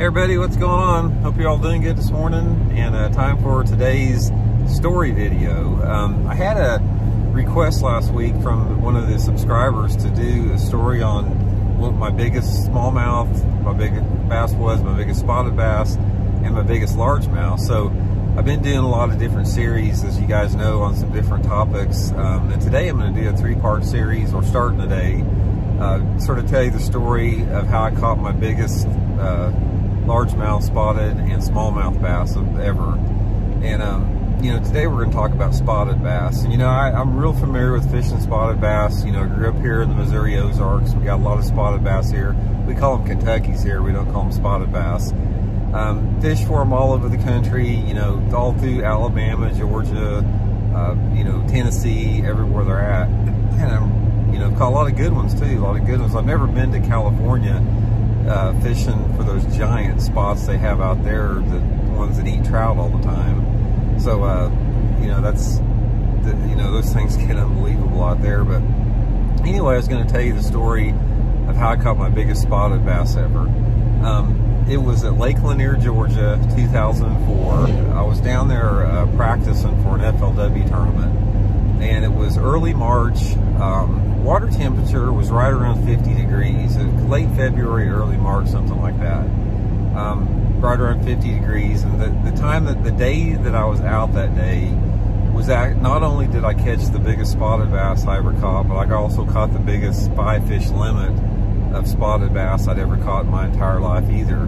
Hey everybody, what's going on? Hope you're all doing good this morning, and time for today's story video. I had a request last week from one of the subscribers to do a story on what my biggest smallmouth, my biggest bass was, my biggest spotted bass, and my biggest largemouth. So I've been doing a lot of different series, as you guys know, on some different topics. And today I'm going to do a three-part series, or starting today, sort of tell you the story of how I caught my biggest largemouth, spotted, and smallmouth bass ever. And you know, today we're going to talk about spotted bass. And you know, I'm real familiar with fishing spotted bass. You know, I grew up here in the Missouri Ozarks. We got a lot of spotted bass here. We call them Kentuckys here. We don't call them spotted bass. Fish for them all over the country. You know, all through Alabama, Georgia, you know, Tennessee, everywhere they're at. And you know, caught a lot of good ones too. A lot of good ones. I've never been to California fishing for those giant spots they have out there, the ones that eat trout all the time. So you know, you know, those things get unbelievable out there. But anyway, I was going to tell you the story of how I caught my biggest spotted bass ever. It was at Lake Lanier, Georgia, 2004. I was down there practicing for an FLW tournament, and it was early March. Water temperature was right around 50 degrees. Late February, early March, something like that. Right around 50 degrees. And the day that I was out that day was that not only did I catch the biggest spotted bass I ever caught, but I also caught the biggest 5-fish limit of spotted bass I'd ever caught in my entire life either.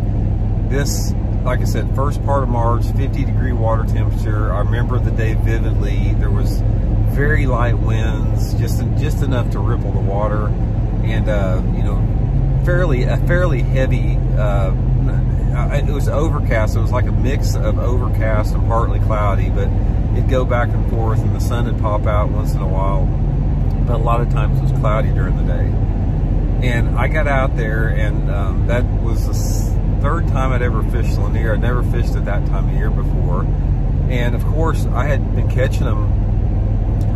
This, like I said, first part of March, 50-degree water temperature. I remember the day vividly. There was very light winds, just enough to ripple the water, and you know, fairly heavy. It was overcast. It was like a mix of overcast and partly cloudy, but it'd go back and forth, and the sun would pop out once in a while. But a lot of times it was cloudy during the day. And I got out there, and that was the third time I'd ever fished Lanier. I'd never fished at that time of year before, and of course I had been catching them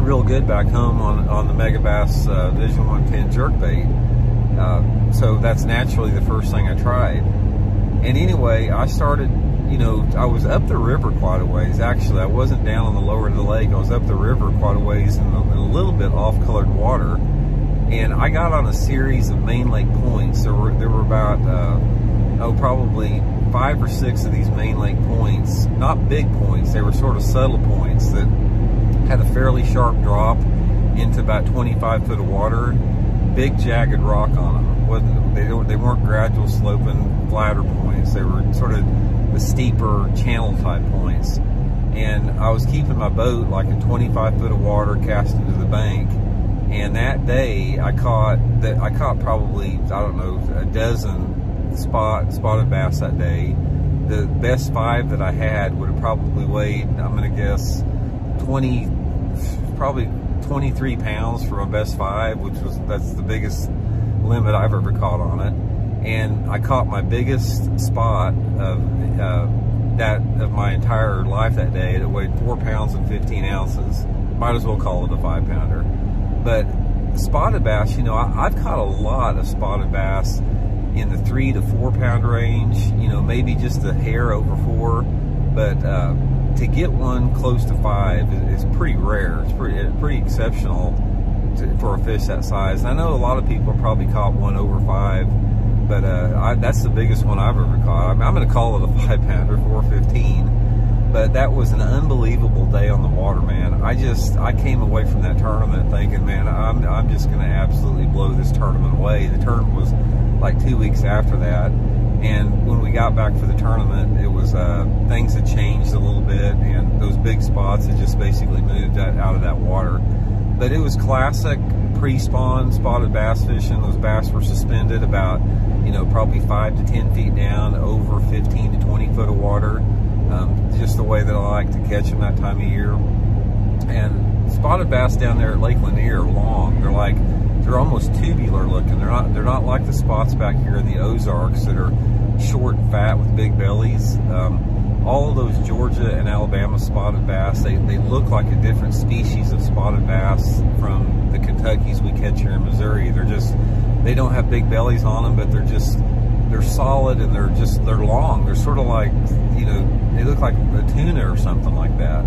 real good back home on the Megabass Vision 110 jerkbait. So that's naturally the first thing I tried. And anyway, I started, you know, I was up the river quite a ways. Actually, I wasn't down on the lower of the lake. I was up the river quite a ways in a little bit off-colored water. And I got on a series of main lake points. There were about, probably 5 or 6 of these main lake points. Not big points. They were sort of subtle points that had a fairly sharp drop into about 25 foot of water, big jagged rock on them. They weren't gradual sloping flatter points. They were sort of the steeper channel type points. And I was keeping my boat like in 25 foot of water cast into the bank. And that day I caught probably, I don't know, a dozen spotted bass that day. The best 5 that I had would have probably weighed, I'm gonna guess, probably 23 pounds for my best 5, that's the biggest limit I've ever caught on it. And I caught my biggest spot of my entire life that day. That weighed 4 pounds and 15 ounces. Might as well call it a 5-pounder. But spotted bass, you know, I've caught a lot of spotted bass in the 3 to 4 pound range. You know, maybe just a hair over 4, but to get one close to 5 is pretty rare. It's pretty exceptional for a fish that size. And I know a lot of people probably caught one over 5, but that's the biggest one I've ever caught. I mean, I'm going to call it a 5-pounder, 415. But that was an unbelievable day on the water, man. I came away from that tournament thinking, man, I'm just going to absolutely blow this tournament away. The tournament was like 2 weeks after that. And when we got back for the tournament, it was things had changed a little bit, and those big spots had just basically moved out of that water. But it was classic pre-spawn spotted bass fishing. Those bass were suspended about, you know, probably 5 to 10 feet down, over 15 to 20 foot of water. Just the way that I like to catch them that time of year. And spotted bass down there at Lake Lanier are long. They're almost tubular looking. They're not like the spots back here in the Ozarks that are short and fat with big bellies. All of those Georgia and Alabama spotted bass, they look like a different species of spotted bass from the Kentuckys we catch here in Missouri. They don't have big bellies on them, but they're just they're solid and they're long. They're sort of like, you know, they look like a tuna or something like that.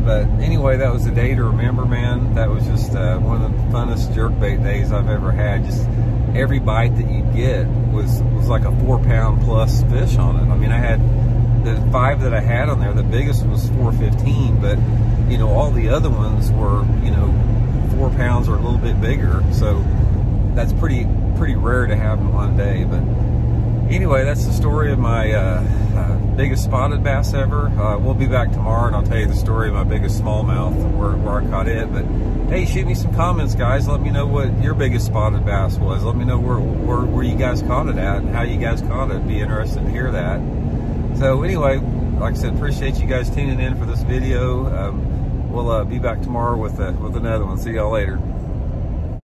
But anyway, that was a day to remember, man. That was just one of the funnest jerkbait days I've ever had. Just every bite that you get was like a 4-pound plus fish on it. I mean, I had the 5 that I had on there. The biggest one was 415, but you know, all the other ones were, you know, 4 pounds or a little bit bigger. So that's pretty rare to have in one day. But anyway, that's the story of my biggest spotted bass ever. We'll be back tomorrow and I'll tell you the story of my biggest smallmouth, where I caught it. But hey, shoot me some comments, guys. Let me know what your biggest spotted bass was. Let me know where you guys caught it at and how you guys caught it. Be interested to hear that. So anyway, like I said, appreciate you guys tuning in for this video. We'll be back tomorrow with another one. See y'all later.